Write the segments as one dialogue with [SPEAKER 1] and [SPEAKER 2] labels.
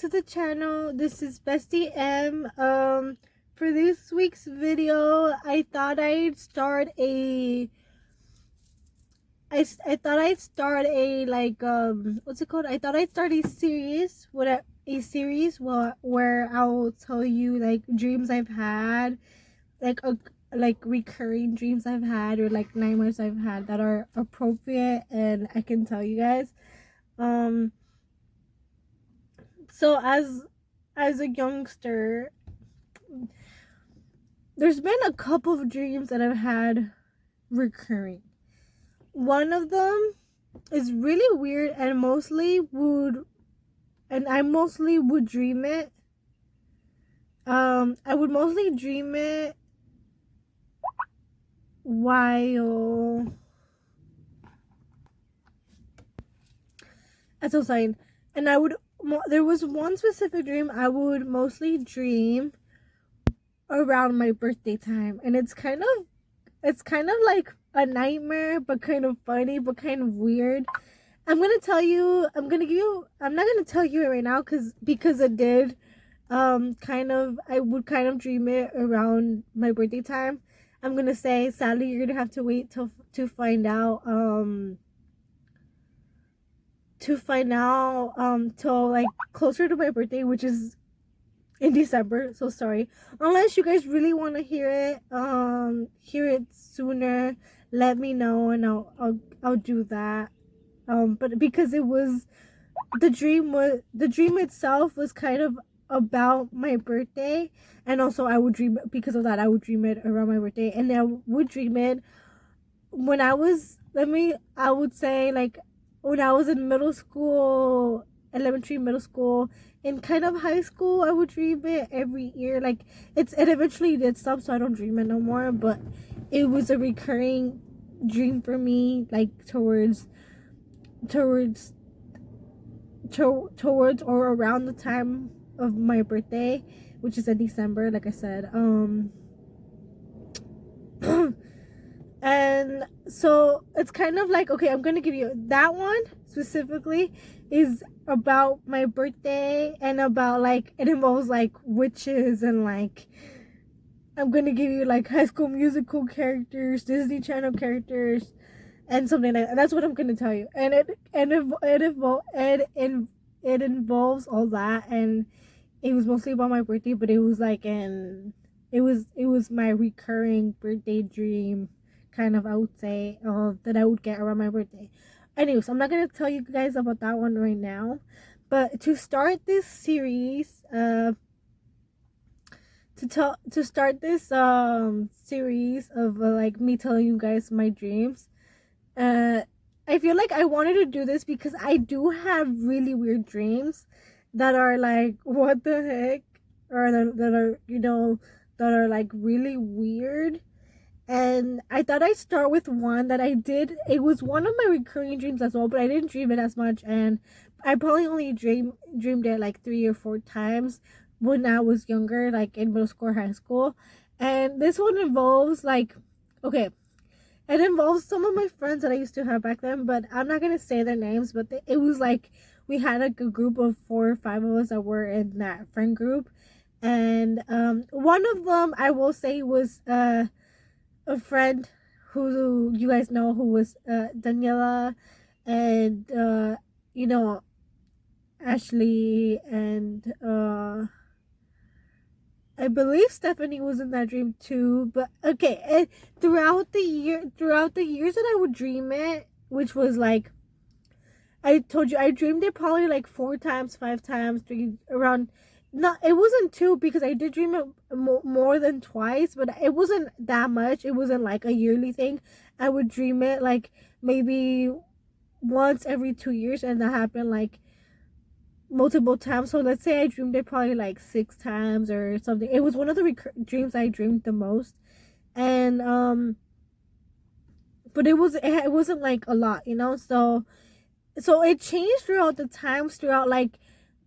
[SPEAKER 1] to the channel. This is Bestie M. For this week's video, I thought I'd start a what's it called? I thought I'd start a series where I'll tell you like dreams I've had, like recurring dreams I've had, or like nightmares I've had that are appropriate and I can tell you guys. So as a youngster, there's been a couple of dreams that I've had recurring. One of them is really weird and I mostly would dream it. I would mostly dream it while that's outside. And there was one specific dream I would mostly dream around my birthday time, and it's kind of like a nightmare, but kind of funny, but kind of weird. I'm not gonna tell you it right now because it did I would kind of dream it around my birthday time. I'm gonna say, sadly, you're gonna have to wait to find out till like closer to my birthday, which is in December. So sorry, unless you guys really want to hear it sooner, let me know and I'll do that. But because the dream itself was kind of about my birthday, and also I would dream it around my birthday, and I would dream it when I would say like when I was in middle school, elementary, middle school, and kind of high school. I would dream it every year. Like it eventually did stop, so I don't dream it no more, but it was a recurring dream for me, like towards or around the time of my birthday, which is in December, like I said. And so it's kind of like, okay, I'm gonna give you that one specifically is about my birthday, and about like it involves like witches, and like I'm gonna give you like High School Musical characters, Disney Channel characters, and something like that. That's what I'm gonna tell you, and it involves all that, and it was mostly about my birthday, but it was my recurring birthday dream, kind of, I would say, that I would get around my birthday. Anyways, I'm not gonna tell you guys about that one right now, but to start this series, series of like me telling you guys my dreams, I feel like I wanted to do this because I do have really weird dreams that are like, what the heck, or that are like really weird. And I thought I'd start with one that I did. It was one of my recurring dreams as well, but I didn't dream it as much, and I probably only dreamed it like 3 or 4 times when I was younger, like in middle school or high school. And this one involves like, okay, it involves some of my friends that I used to have back then, but I'm not gonna say their names. But it was like we had like a group of 4 or 5 of us that were in that friend group, and one of them I will say was a friend who you guys know, who was Daniela, and Ashley, and I believe Stephanie was in that dream too. But okay, and throughout the years that I would dream it, which was like, I told you, I dreamed it probably like 4 times, 5 times, 3 around. No, it wasn't 2, because I did dream it more than twice, but it wasn't that much. It wasn't like a yearly thing. I would dream it like maybe once every 2 years, and that happened like multiple times. So let's say I dreamed it probably like 6 times or something. It was one of the dreams I dreamed the most, and but it wasn't like a lot, So it changed throughout the times, like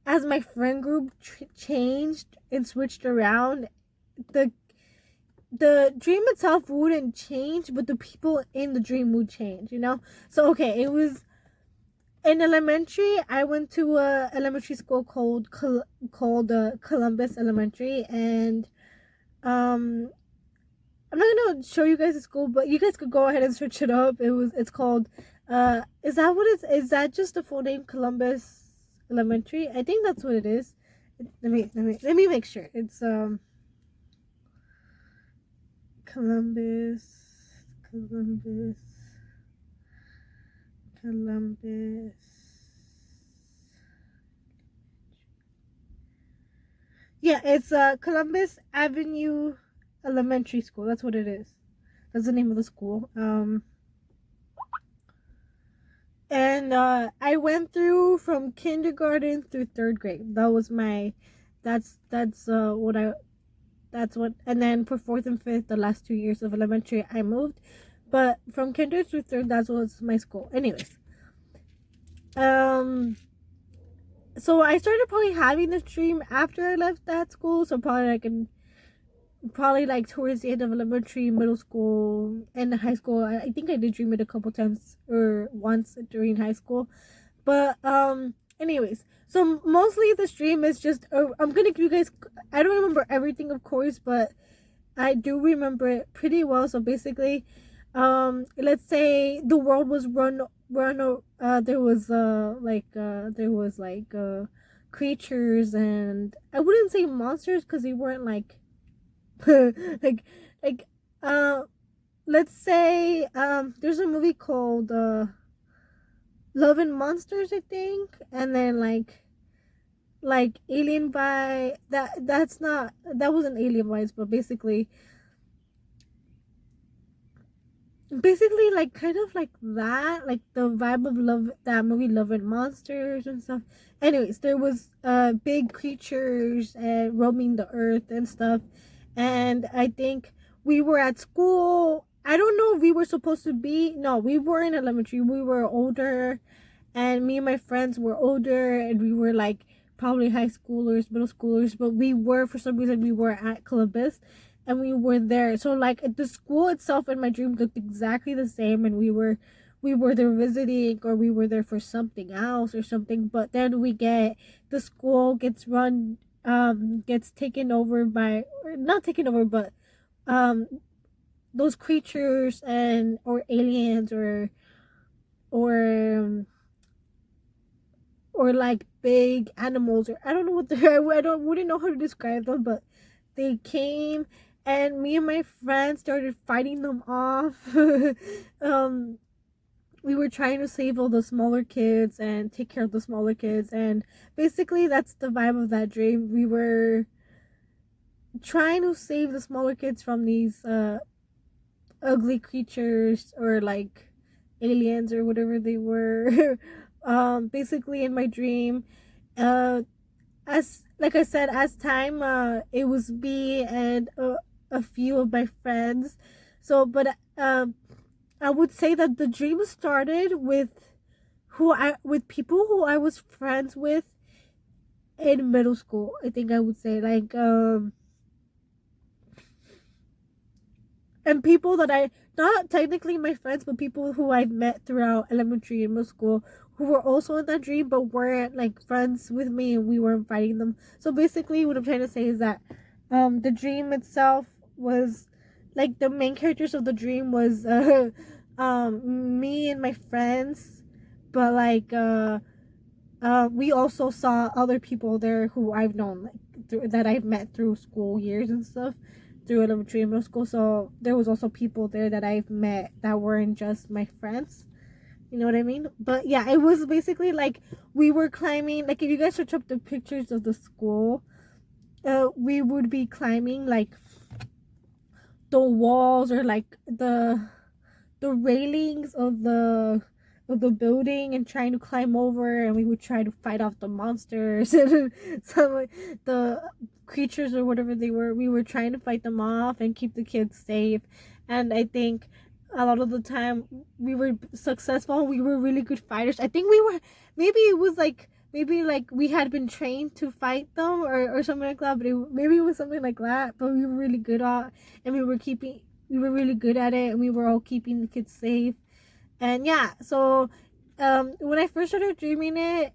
[SPEAKER 1] as my friend group changed and switched around. The dream itself wouldn't change, but the people in the dream would change, So okay, in elementary, I went to a elementary school called Columbus Elementary, and um, I'm not gonna show you guys the school, but you guys could go ahead and search it up. It's called is that what it's is that just the full name, Columbus Elementary? I think that's what it is. Let me make sure. It's Columbus Columbus Columbus. Yeah, it's Columbus Avenue Elementary School. That's what it is. That's the name of the school. And I went through from kindergarten through third grade. That was my, that's what I, that's what, and then for fourth and fifth, the last 2 years of elementary, I moved. But from kinder through third, that was my school. Anyways, um, so I started probably having this dream after I left that school. So probably like towards the end of elementary, middle school, and high school. I think I did dream it a couple times or once during high school. But anyways, so mostly the stream is just I'm gonna give you guys, I don't remember everything of course, but I do remember it pretty well. So basically, let's say the world was run there was creatures, and I wouldn't say monsters because they weren't like like like uh let's say there's a movie called Love and Monsters, I think, and then like Alien by that's not that wasn't Alien Vibes, but basically like kind of like that, like the vibe of love, that movie Love and Monsters and stuff. Anyways, there was big creatures roaming the earth and stuff, and I think we were at school. I don't know if we were supposed to be, no, we were in elementary, we were older, and me and my friends were older, and we were like probably high schoolers, middle schoolers, but we were, for some reason we were at Columbus, and we were there. So like the school itself in my dream looked exactly the same, and we were there visiting, or we were there for something else or something. But then the school gets run, gets taken over by, or not taken over, but um those creatures and or aliens or or like big animals, or I don't know what they're, I don't wouldn't know how to describe them, but they came, and me and my friends started fighting them off. um we were trying to save all the smaller kids and take care of the smaller kids, and basically that's the vibe of that dream. We were trying to save the smaller kids from these ugly creatures, or like aliens or whatever they were. Basically in my dream, uh as like I said, as time, it was me and a few of my friends. So but I would say that the dream started with people who I was friends with in middle school. I think I would say like and people that I, not technically my friends, but people who I've met throughout elementary and middle school, who were also in that dream but weren't like friends with me, and we weren't fighting them. So basically what I'm trying to say is that the dream itself was like, the main characters of the dream was me and my friends, but we also saw other people there who I've known, like that I've met through school years and stuff, through elementary and middle school. So there was also people there that I've met that weren't just my friends. You know what I mean? But yeah, it was basically like we were climbing. Like if you guys search up the pictures of the school, we would be climbing like the walls, or like the railings of the building, and trying to climb over, and we would try to fight off the monsters and some the creatures or whatever they were. We were trying to fight them off and keep the kids safe. And I think a lot of the time we were successful. We were really good fighters. I think we were, maybe it was like, maybe like we had been trained to fight them, or something like that, but maybe it was something like that. But we were really good at, and we were really good at it, and we were all keeping the kids safe. And yeah, so when I first started dreaming it,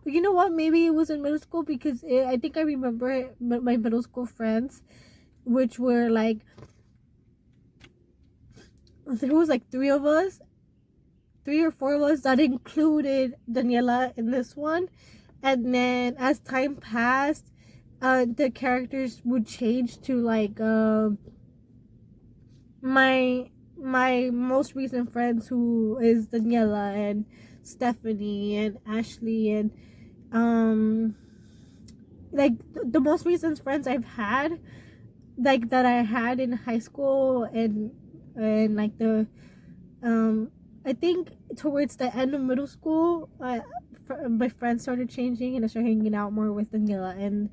[SPEAKER 1] you know what? Maybe it was in middle school because I think I remember it, my middle school friends, which were like there was like three or four of us that included Daniela in this one, and then as time passed, the characters would change to like my most recent friends, who is Daniela and Stephanie and Ashley and um like the most recent friends I've had, like that I had in high school and like the um I think towards the end of middle school, my friends started changing and I started hanging out more with Daniela and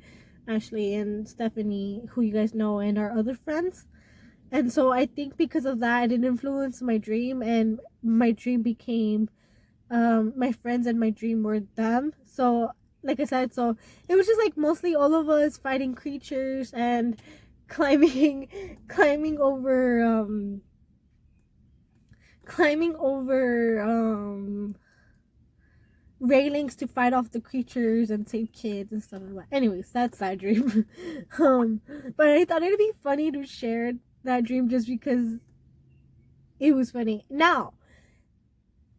[SPEAKER 1] Ashley and Stephanie, who you guys know, and our other friends. And so I think because of that, it influenced my dream, and my dream became my friends, and my dream were them. So like I said, so it was just like mostly all of us fighting creatures and climbing climbing over climbing over railings to fight off the creatures and save kids and stuff like that. Anyways, that's that dream. um but I thought it'd be funny to share that dream just because it was funny. Now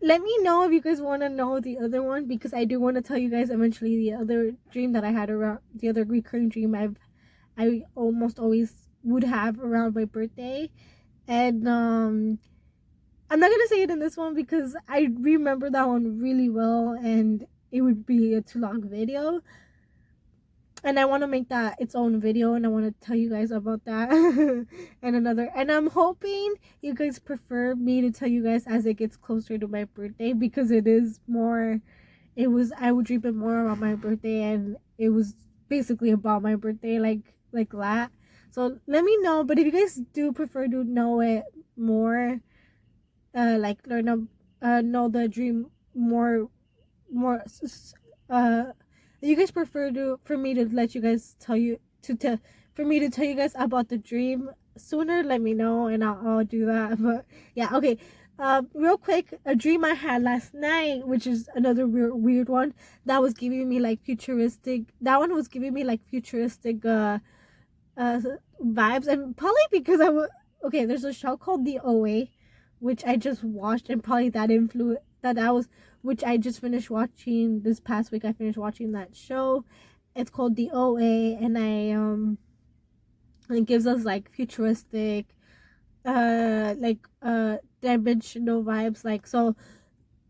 [SPEAKER 1] let me know if you guys want to know the other one, because I do want to tell you guys eventually the other dream that I had around, the other recurring dream I almost always would have around my birthday. And I'm not gonna say it in this one because I remember that one really well and it would be a too long video, and I want to make that its own video, and I want to tell you guys about that. And I'm hoping you guys prefer me to tell you guys as it gets closer to my birthday, because it is more, I would dream it more about my birthday, and it was basically about my birthday, like that. So let me know. But if you guys do prefer to know it more, like know the dream more uh you guys prefer to for me to let you guys tell you to for me to tell you guys about the dream sooner, let me know and I'll do that. But yeah, okay. Real quick, a dream I had last night, which is another weird one, that was giving me like futuristic, that one was giving me like futuristic uh vibes, and probably because I was okay. There's a show called The OA, which I just watched, and probably that influence that was, which I just finished watching this past week. I finished watching that show. It's called The OA, and it gives us like futuristic dimensional vibes, like, so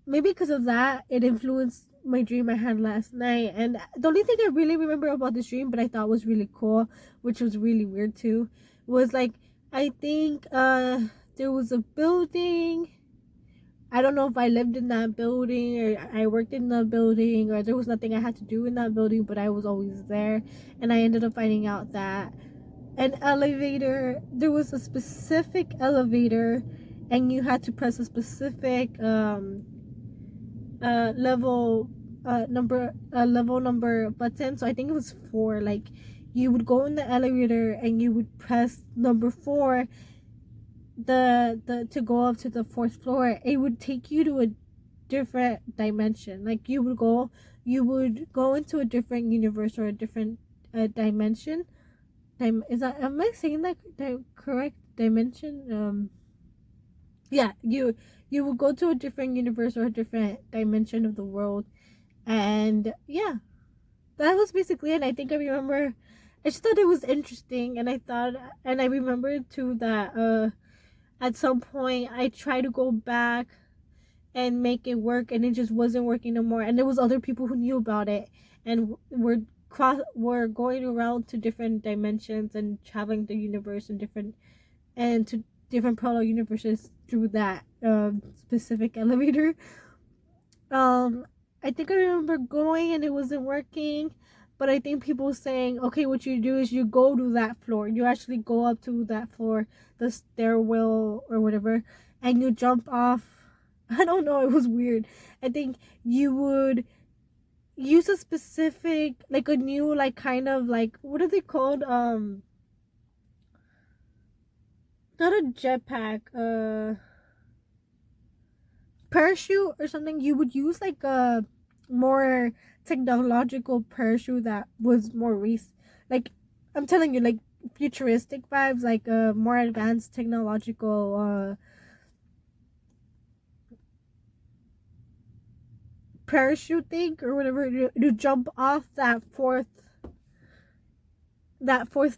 [SPEAKER 1] maybe because of that it influenced my dream I had last night. And the only thing I really remember about this dream, but I thought was really cool, which was really weird too, was like, I think there was a building. I don't know if I lived in that building or I worked in the building or there was nothing I had to do in that building, but I was always there. And I ended up finding out that an elevator, there was a specific elevator, and you had to press a specific level level number button. So I think it was 4. Like, you would go in the elevator and you would press number 4, the to go up to the 4th floor. It would take you to a different dimension. Like, you would go into a different universe or a different dimension. Is that, am I saying that the correct dimension? Yeah, you would go to a different universe or a different dimension of the world. And yeah, that was basically it. I think I remember, I just thought it was interesting, and I remembered too that at some point I tried to go back and make it work, and it just wasn't working no more, and there was other people who knew about it, and were going around to different dimensions and traveling the universe and to different parallel universes through that specific elevator. um I think I remember going and it wasn't working, but I think people saying, okay, what you do is you go to that floor, you actually go up to that floor, the stairwell or whatever, and you jump off. I don't know, it was weird. I think you would use a specific, like a new, like, kind of like, what are they called, not a jetpack, parachute or something, you would use like a more technological parachute that was more like, I'm telling you, like futuristic vibes, like a more advanced technological parachute thing or whatever, to jump off that fourth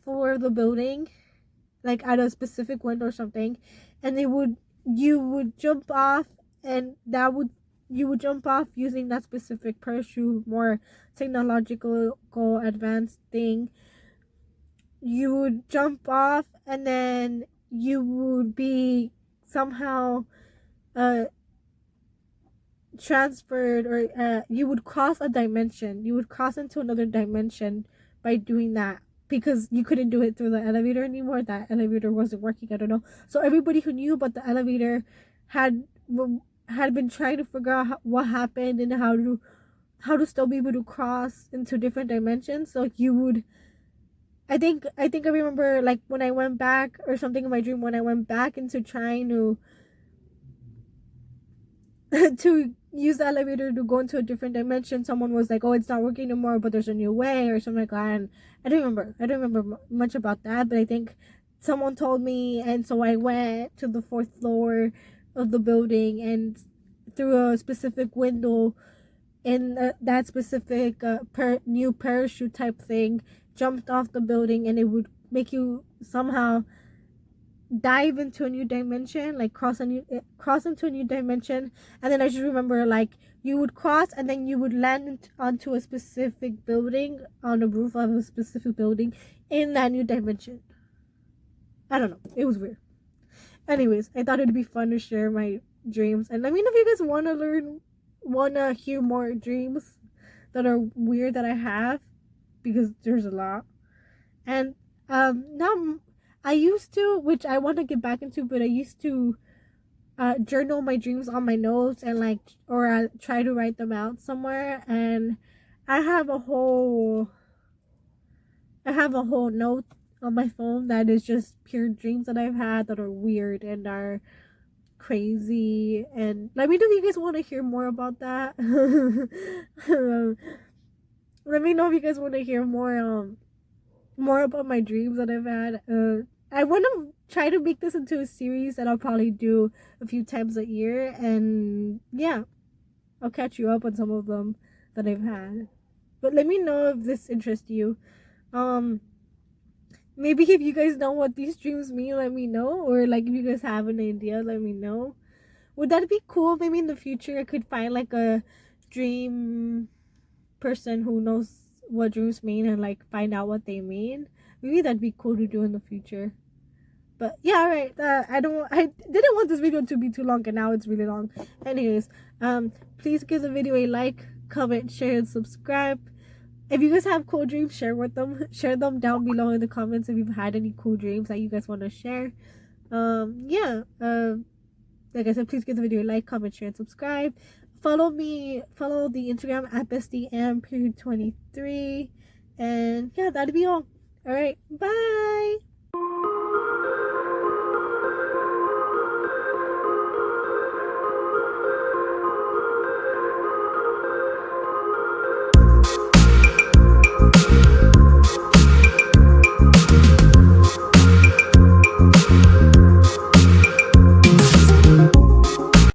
[SPEAKER 1] floor of the building, like at a specific window or something, and you would jump off, and that would you would jump off using that specific parachute, more technological advanced thing. You would jump off, and then you would be somehow uh transferred, or you would cross a dimension. You would cross into another dimension by doing that, because you couldn't do it through the elevator anymore. That elevator wasn't working, I don't know. So everybody who knew about the elevator had had been trying to figure out what happened and how to still be able to cross into different dimensions. So you would, I remember, like when I went back or something in my dream, when I went back into trying to to use the elevator to go into a different dimension, someone was like, "Oh, it's not working anymore, but there's a new way," or something like that. And I don't remember much about that, but I think someone told me, and so I went to the fourth floor of the building, and through a specific window in that specific new parachute type thing, jumped off the building, and it would make you somehow dive into a new dimension, like cross into a new dimension. And then I just remember, like, you would cross, and then you would land onto a specific building, on the roof of a specific building in that new dimension. I don't know, it was weird. Anyways, I thought it'd be fun to share my dreams, and let me know if you guys want to hear more dreams that are weird that I have, because there's a lot. And now I used to, which I want to get back into, but I used to journal my dreams on my notes, and like, or I try to write them out somewhere. And I have a whole note on my phone that is just pure dreams that I've had that are weird and are crazy. And let me know if you guys want to hear more about that. Let me know if you guys want to hear more about my dreams that I've had. I want to try to make this into a series that I'll probably do a few times a year, and yeah, I'll catch you up on some of them that I've had. But let me know if this interests you. Maybe if you guys know what these dreams mean, let me know, or like if you guys have an idea, let me know. Would that be cool? Maybe in the future I could find like a dream person who knows what dreams mean, and like find out what they mean. Maybe that'd be cool to do in the future. But yeah, all right. I didn't want this video to be too long, and now it's really long. Anyways, please give the video a like, comment, share, and subscribe. If you guys have cool dreams, share them down below in the comments if you've had any cool dreams that you guys want to share. Yeah. Like I said, please give the video a like, comment, share, and subscribe. Follow the Instagram at BestieM23. And yeah, that'd be all. Alright, bye!